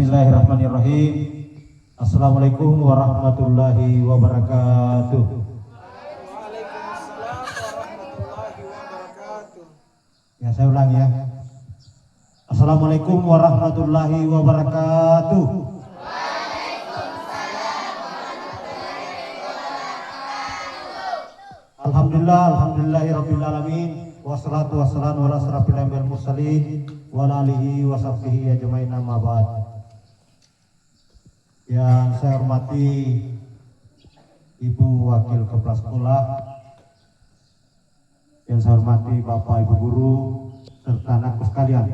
Bismillahirrahmanirrahim. Assalamualaikum warahmatullahi wabarakatuh. Waalaikumsalam warahmatullahi wabarakatuh. Ya, saya ulang ya. Assalamualaikum warahmatullahi wabarakatuh. Alhamdulillahirabbil alamin. Wassalatu wassalamu ala asrofil anbiya'i wal mursalin wa ala alihi wa sahbihi ajmain, amma ba'd. Yang saya hormati Ibu Wakil Kepala Sekolah, yang saya hormati Bapak Ibu Guru serta anakku sekalian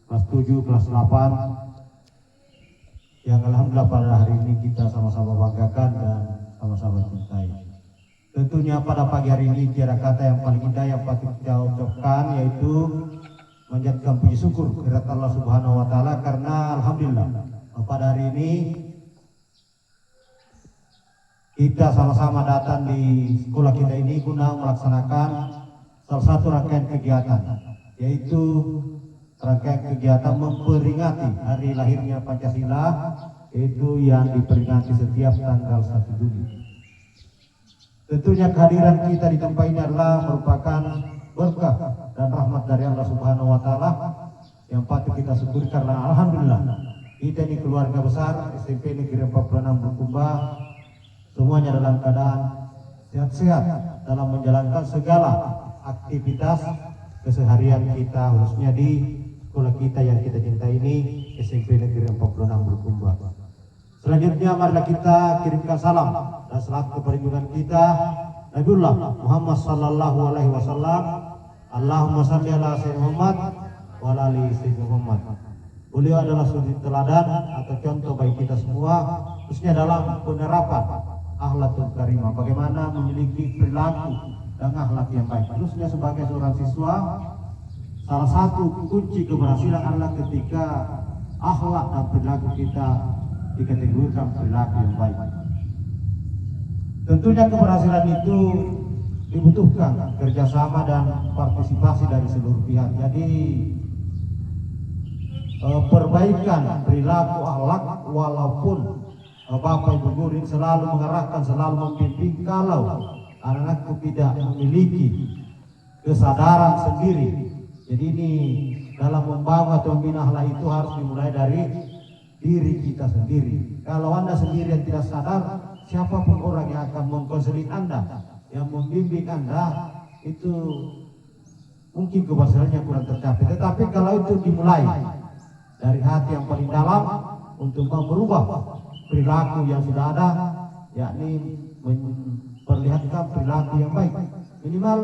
kelas 7, kelas 8 yang alhamdulillah pada hari ini kita sama-sama banggakan dan sama-sama cintai. Tentunya pada pagi hari ini tiada kata yang paling indah yang patut kita ucapkan, yaitu menjadikan puji syukur kehadirat Allah Subhanahu wa taala, karena alhamdulillah pada hari ini kita sama-sama datang di sekolah kita ini guna melaksanakan salah satu rangkaian kegiatan, yaitu rangkaian kegiatan memperingati hari lahirnya Pancasila, yaitu yang diperingati setiap tanggal 1 Juli. Tentunya kehadiran kita di tempat ini adalah merupakan berkah dan rahmat dari Allah Subhanahu wa taala yang patut kita syukuri, karena alhamdulillah kita ini keluarga besar SMP Negeri 46 Bulukumba, semuanya dalam keadaan sehat-sehat dalam menjalankan segala aktivitas keseharian kita, khususnya di sekolah kita yang kita cintai ini, SMP Negeri 46 Bulukumba. Selanjutnya marilah kita kirimkan salam dan selawat kepada kita Nabiullah Muhammad sallallahu alaihi wasallam. Allahumma shalli ala sayyidina Muhammad wa ala ali sayyidina Muhammad. Beliau adalah suri teladan atau contoh bagi kita semua, khususnya dalam penerapan akhlakul karimah, bagaimana memiliki perilaku dan akhlak yang baik. Khususnya sebagai seorang siswa, salah satu kunci keberhasilan adalah ketika akhlak dan perilaku kita dikategorikan perilaku yang baik. Tentunya keberhasilan itu dibutuhkan kerjasama dan partisipasi dari seluruh pihak. Jadi perbaikan perilaku akhlak, walaupun Bapak Ibu guru selalu mengarahkan, selalu membimbing, kalau anak-anak tidak memiliki kesadaran sendiri, jadi ini dalam membangun atau membina akhlak itu harus dimulai dari diri kita sendiri. Kalau Anda sendiri yang tidak sadar, siapapun orang yang akan mengkonseling Anda, yang membimbing Anda, itu mungkin keberhasilannya kurang tercapai. Tetapi kalau itu dimulai dari hati yang paling dalam untuk merubah perilaku yang sudah ada, yakni memperlihatkan perilaku yang baik, minimal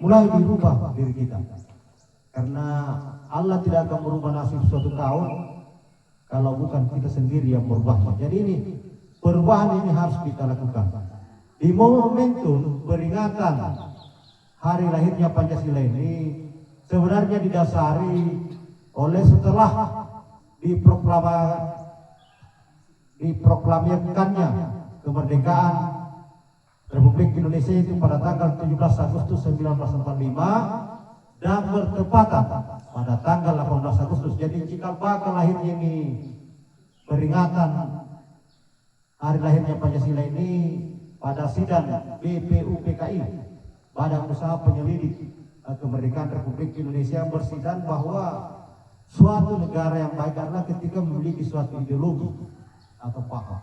mulai dirubah diri kita, karena Allah tidak akan merubah nasib suatu kaum kalau bukan kita sendiri yang merubahnya. Jadi ini perubahan ini harus kita lakukan di momentum peringatan hari lahirnya Pancasila ini. Sebenarnya didasari oleh setelah diproklamirkannya kemerdekaan Republik Indonesia itu pada tanggal 17 Agustus 1945 dan bertepatan pada tanggal 18 Agustus. Jadi cikal bakal lahirnya ini peringatan hari lahirnya Pancasila ini pada sidang BPUPKI, Badan Usaha Penyelidik Kemerdekaan Republik Indonesia, bersidang bahwa suatu negara yang baik adalah ketika memiliki suatu ideologi atau paham.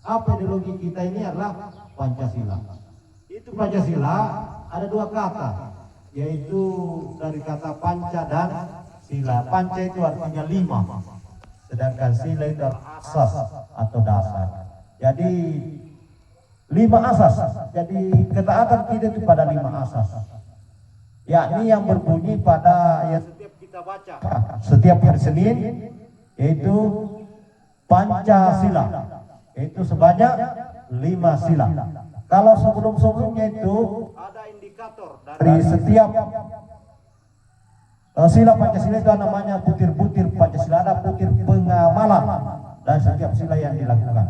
Apa ideologi kita ini adalah Pancasila. Itu Pancasila ada dua kata, yaitu dari kata panca dan sila. Panca itu artinya 5, sedangkan sila itu asas atau dasar. Jadi 5 asas. Jadi ketaatan kita itu pada 5 asas, yakni yang berbunyi pada yang setiap kita baca setiap hari Senin, yaitu Pancasila, yaitu sebanyak 5 sila. Kalau sebelum-sebelumnya itu ada indikator dari setiap sila Pancasila, itu namanya butir-butir Pancasila, ada butir pengamalan dan setiap sila yang dilakukan.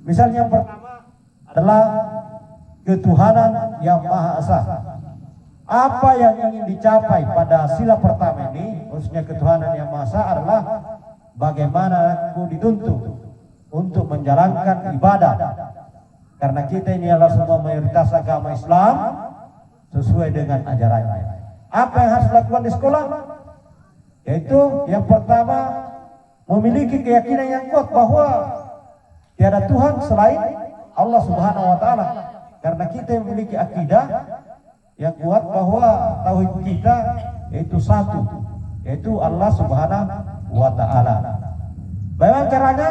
Misalnya yang pertama adalah ketuhanan yang Maha Esa. Apa yang ingin dicapai pada sila pertama ini, khususnya ketuhanan yang Maha Esa, adalah bagaimana aku dituntut untuk menjalankan ibadah. Karena kita ini adalah semua mayoritas agama Islam sesuai dengan ajarannya. Apa yang harus dilakukan di sekolah? Yaitu yang pertama, memiliki keyakinan yang kuat bahwa tiada Tuhan selain Allah Subhanahu wa taala. Karena kita memiliki akidah yang kuat bahwa tauhid kita yaitu satu, yaitu Allah Subhanahu wa taala. Bagaimana caranya?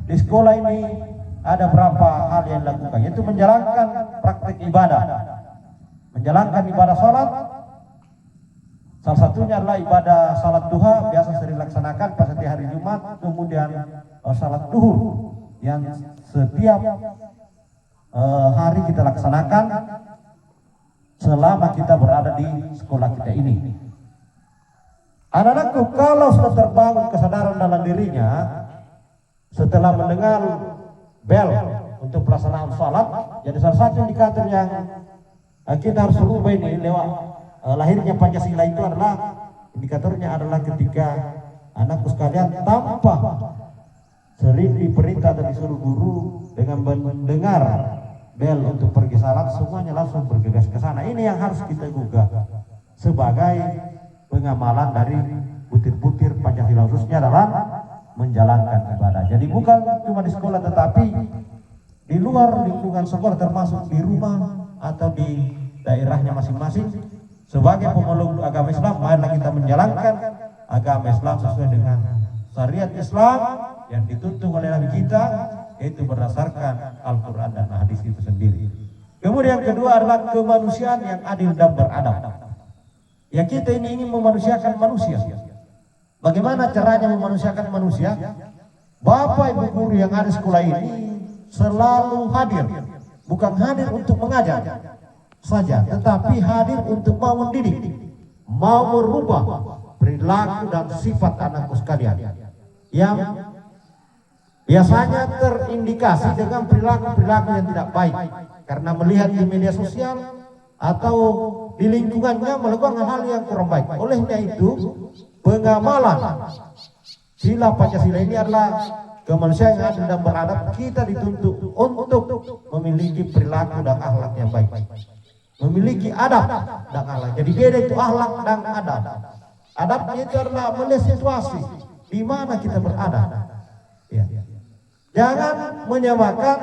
Di sekolah ini ada berapa hal yang dilakukan, yaitu menjalankan praktik ibadah. Menjalankan ibadah salat. Salah satunya adalah ibadah salat duha, biasa sering dilaksanakan pada setiap hari Jumat. Kemudian salat duhur yang setiap hari kita laksanakan selama kita berada di sekolah kita ini. Anak-anakku, kalau sudah terbangun kesadaran dalam dirinya setelah mendengar bel untuk pelaksanaan salat, jadi salah satu indikator yang kita harus rubah ini lewat lahirnya Pancasila itu adalah indikatornya adalah ketika anakku sekalian tanpa sering diperintah dan disuruh guru dengan mendengar bel untuk pergi salat, semuanya langsung bergegas ke sana. Ini yang harus kita gugah sebagai pengamalan dari butir-butir Pancasila, khususnya dalam menjalankan ibadah. Jadi bukan cuma di sekolah, tetapi di luar lingkungan sekolah, termasuk di rumah atau di daerahnya masing-masing. Sebagai pemeluk agama Islam, marilah kita menjalankan agama Islam sesuai dengan syariat Islam yang dituntut oleh Nabi kita, yaitu berdasarkan Al-Quran dan hadis itu sendiri. Kemudian yang kedua adalah kemanusiaan yang adil dan beradab. Ya, kita ini ingin memanusiakan manusia. Bagaimana caranya memanusiakan manusia? Bapak ibu guru yang ada di sekolah ini selalu hadir, bukan hadir untuk mengajar saja, tetapi hadir untuk mau mendidik, mau merubah perilaku dan sifat anakku sekalian yang biasanya terindikasi dengan perilaku-perilaku yang tidak baik karena melihat di media sosial atau di lingkungannya melakukan hal yang kurang baik. Olehnya itu, pengamalan sila Pancasila ini adalah kemanusiaan yang adil dan beradab. Kita dituntut untuk memiliki perilaku dan akhlak yang baik, memiliki adab dan akhlak. Jadi beda itu akhlak dan adab. Adabnya itu adalah melihat situasi di mana kita berada. Ya. Jangan menyamakan,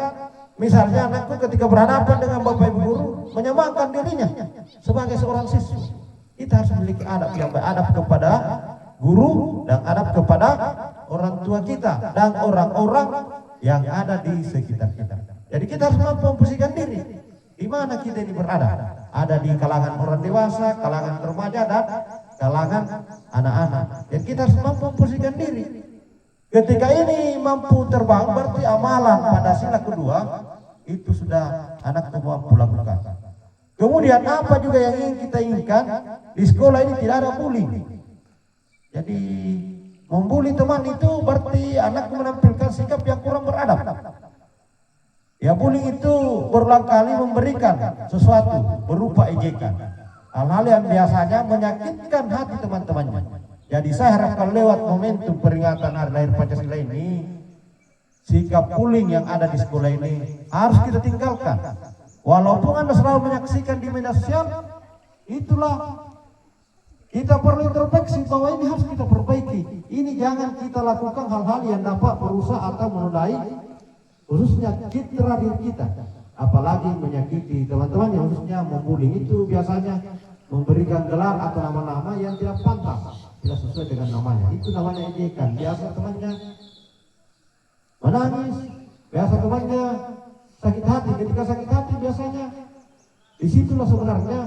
misalnya anakku ketika berhadapan dengan bapak ibu guru, menyamakan dirinya sebagai seorang siswa. Kita harus memiliki adab yang baik, adab kepada guru dan adab kepada orang tua kita dan orang-orang yang ada di sekitar kita. Jadi kita harus mampu memposisikan diri di mana kita ini berada. Ada di kalangan orang dewasa, kalangan remaja, dan kalangan anak-anak. Dan kita harus mampu memposisikan diri. Ketika ini mampu terbang, berarti amalan pada sila kedua itu sudah anak mampu lakukan. Kemudian apa juga yang ingin kita inginkan, di sekolah ini tidak ada bullying. Jadi membuli teman itu berarti anak menampilkan sikap yang kurang beradab. Ya, bullying itu berulang kali memberikan sesuatu berupa ejekan, hal-hal yang biasanya menyakitkan hati teman-temannya. Jadi saya harapkan lewat momentum peringatan Hari Lahir Pancasila ini, sikap bullying yang ada di sekolah ini harus kita tinggalkan. Walaupun Anda selalu menyaksikan di media sosial, itulah kita perlu introspeksi bahwa ini harus kita perbaiki. Ini jangan kita lakukan hal-hal yang dapat merusak atau menodai khususnya citra diri kita, apalagi menyakiti teman-teman yang khususnya membuli. Itu biasanya memberikan gelar atau nama-nama yang tidak pantas, tidak sesuai dengan namanya. Itu namanya ejekan. Biasa temannya menangis, biasa temannya sakit hati. Ketika sakit hati biasanya disitulah sebenarnya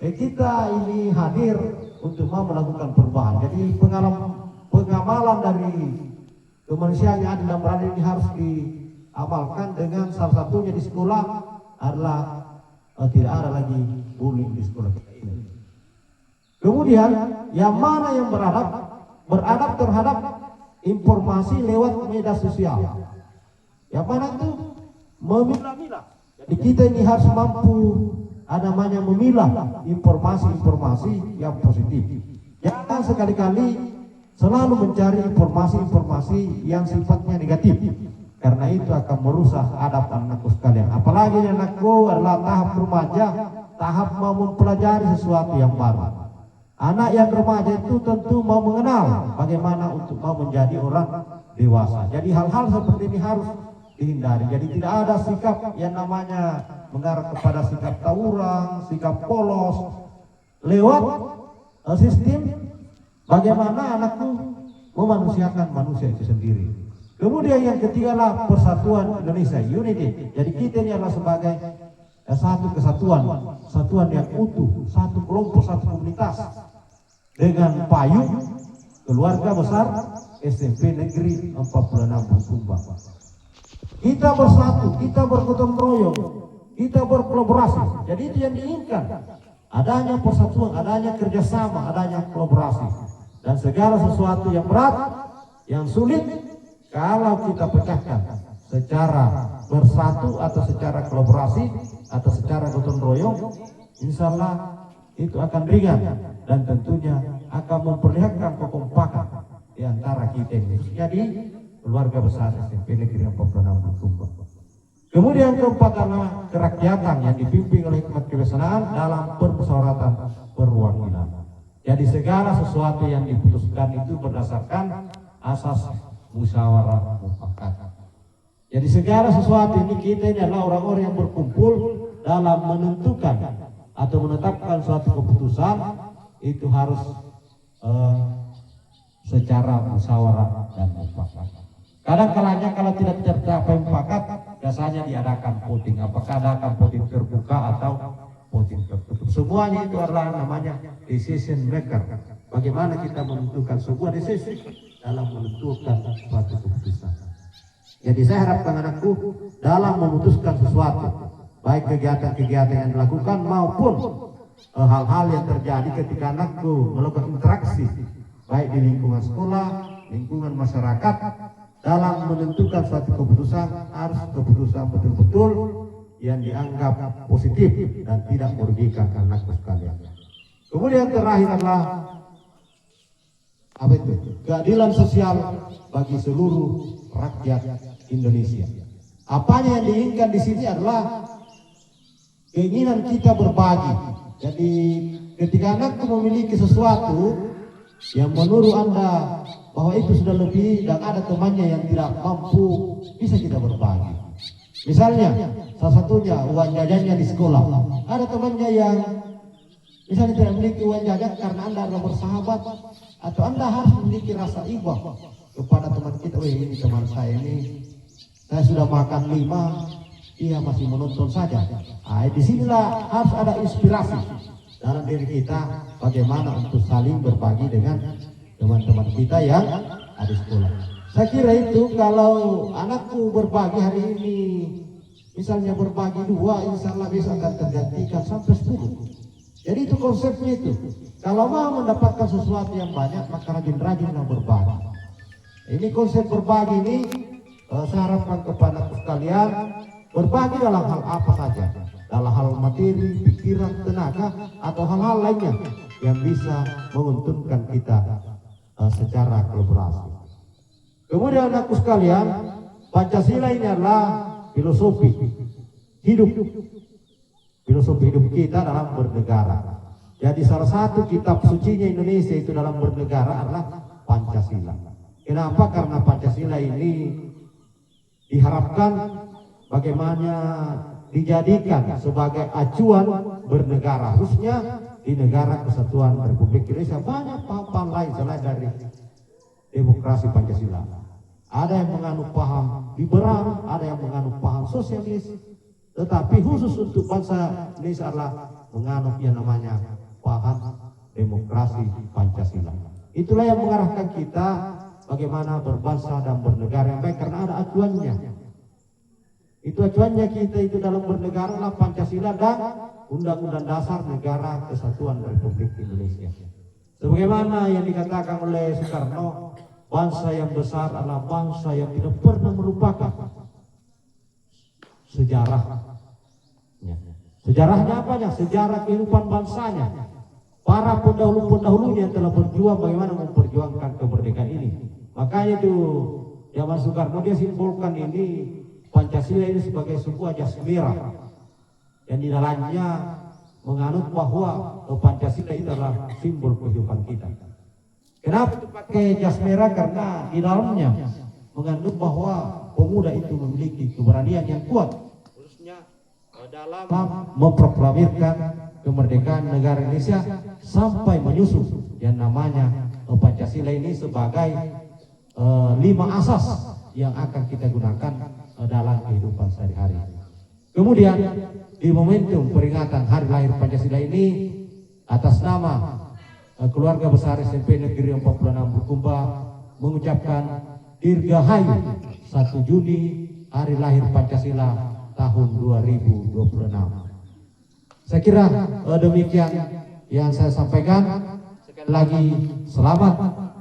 kita ini hadir untuk mau melakukan perubahan. Jadi pengamalan dari kemanusiaan yang adil dan beradab ini harus diamalkan dengan salah satunya di sekolah adalah tidak ada lagi bullying di sekolah kita ini. Kemudian yang mana yang beradab terhadap informasi lewat media sosial. Yang mana itu memilah-milah. Jadi kita ini harus mampu namanya memilah informasi-informasi yang positif. Jangan sekali-kali selalu mencari informasi-informasi informasi yang sifatnya negatif. Karena itu akan merusak adab anakku sekalian. Apalagi anakku adalah tahap remaja, tahap mau mempelajari sesuatu yang baru. Anak yang remaja itu tentu mau mengenal bagaimana untuk mau menjadi orang dewasa. Jadi hal-hal seperti ini harus dihindari. Jadi tidak ada sikap yang namanya mengarah kepada sikap tawuran, sikap polos, lewat sistem bagaimana anakku memanusiakan manusia itu sendiri. Kemudian yang ketiga lah persatuan Indonesia, unity. Jadi kita ini adalah sebagai satu kesatuan, satuan yang utuh, satu kelompok, satu komunitas dengan payung keluarga besar SMP Negeri 46 Bulukumba. Kita bersatu, kita bergotong royong, kita berkolaborasi. Jadi itu yang diinginkan. Adanya persatuan, adanya kerjasama, adanya kolaborasi. Dan segala sesuatu yang berat, yang sulit, kalau kita pecahkan secara bersatu atau secara kolaborasi atau secara gotong royong, insya Allah itu akan ringan dan tentunya akan memperlihatkan kekompakan di antara kita ini. Jadi keluarga besar SMP Negeri 46 Bulukumba. Kemudian keempat adalah kerakyatan yang dipimpin oleh hikmat kebijaksanaan dalam permusyawaratan perwakilan. Jadi segala sesuatu yang diputuskan itu berdasarkan asas musyawarah mufakat. Jadi segala sesuatu ini kita ini adalah orang-orang yang berkumpul dalam menentukan atau menetapkan suatu keputusan itu harus secara musyawarah dan mufakat. Kadang-kalanya kalau tidak tercapai mufakat, biasanya diadakan voting. Apakah adakan voting terbuka atau voting tertutup? Semuanya itu adalah namanya decision maker. Bagaimana kita menentukan sebuah decision dalam menentukan suatu keputusan. Jadi saya harapkan anakku dalam memutuskan sesuatu, baik kegiatan-kegiatan yang dilakukan maupun hal-hal yang terjadi ketika anakku melakukan interaksi, baik di lingkungan sekolah, lingkungan masyarakat, dalam menentukan suatu keputusan harus keputusan betul-betul yang dianggap positif dan tidak merugikan anakku sekalian. Kemudian terakhir adalah apa itu? Keadilan sosial bagi seluruh rakyat Indonesia. Apanya yang diinginkan di sini adalah keinginan kita berbagi. Jadi ketika anakku memiliki sesuatu yang menurut Anda bahwa itu sudah lebih dan ada temannya yang tidak mampu, bisa kita berbagi. Misalnya salah satunya uang jajannya di sekolah. Ada temannya yang misalnya tidak memiliki uang jajan karena Anda adalah bersahabat, atau Anda harus memiliki rasa iba kepada teman kita. Oh ini teman saya ini, saya sudah makan 5, ia masih menonton saja. Disinilah harus ada inspirasi dalam diri kita bagaimana untuk saling berbagi dengan teman-teman kita yang ada di sekolah. Saya kira itu kalau anakku berbagi hari ini, misalnya berbagi 2, insya Allah bisa akan tergantikan sampai 10. Jadi itu konsepnya itu. Kalau mau mendapatkan sesuatu yang banyak, maka rajin-rajinlah berbagi. Ini konsep berbagi ini saya harapkan kepada sekalian, berbagi dalam hal apa saja, dalam hal materi, pikiran, tenaga, atau hal-hal lainnya yang bisa menguntungkan kita secara kolaborasi. Kemudian anakku sekalian, Pancasila ini adalah filosofi hidup. Filosofi hidup kita dalam bernegara. Jadi salah satu kitab sucinya Indonesia itu dalam bernegara adalah Pancasila. Kenapa? Karena Pancasila ini diharapkan bagaimana dijadikan sebagai acuan bernegara, khususnya di negara kesatuan Republik Indonesia. Banyak paham lain selain dari demokrasi Pancasila. Ada yang menganut paham liberal, ada yang menganut paham sosialis, tetapi khusus untuk bangsa Indonesia adalah menganut yang namanya paham demokrasi Pancasila. Itulah yang mengarahkan kita bagaimana berbangsa dan bernegara yang baik, karena ada acuannya. Itu acuannya kita itu dalam bernegara adalah Pancasila dan Undang-Undang Dasar Negara Kesatuan Republik Indonesia. Sebagaimana yang dikatakan oleh Soekarno, bangsa yang besar adalah bangsa yang tidak pernah melupakan sejarah. Sejarahnya apanya? Sejarah kehidupan bangsanya. Para pendahulu-pendahulunya yang telah berjuang bagaimana memperjuangkan kemerdekaan ini. Makanya itu zaman Soekarno dia simbolkan ini Pancasila ini sebagai sebuah jas merah yang di dalamnya menganut bahwa Pancasila itu adalah simbol kehidupan kita. Kenapa pakai jas merah? Karena di dalamnya mengandung bahwa pemuda itu memiliki keberanian yang kuat, khususnya dalam memproklamirkan kemerdekaan negara Indonesia sampai menyusun yang namanya Pancasila ini sebagai 5 asas yang akan kita gunakan dalam kehidupan sehari-hari. Kemudian di momentum peringatan Hari Lahir Pancasila ini, atas nama keluarga besar SMP Negeri 46 Bulukumba mengucapkan Dirgahayu 1 Juni Hari Lahir Pancasila tahun 2026. Saya kira demikian yang saya sampaikan. Sekali lagi selamat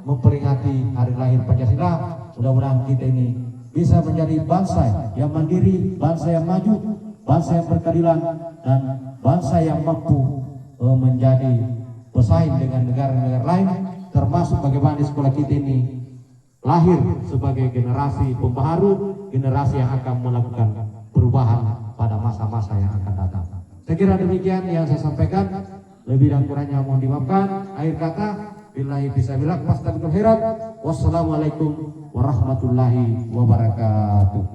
memperingati Hari Lahir Pancasila. Mudah-mudahan kita ini bisa menjadi bangsa yang mandiri, bangsa yang maju, bangsa yang berkeadilan, dan bangsa yang mampu menjadi pesaing dengan negara-negara lain, termasuk bagaimana di sekolah kita ini lahir sebagai generasi pembaharu, generasi yang akan melakukan perubahan pada masa-masa yang akan datang. Saya kira demikian yang saya sampaikan. Lebih dan kurangnya mohon dimaafkan. Akhir kata, billahi fisabilillah, wassalamualaikum warahmatullahi wabarakatuh.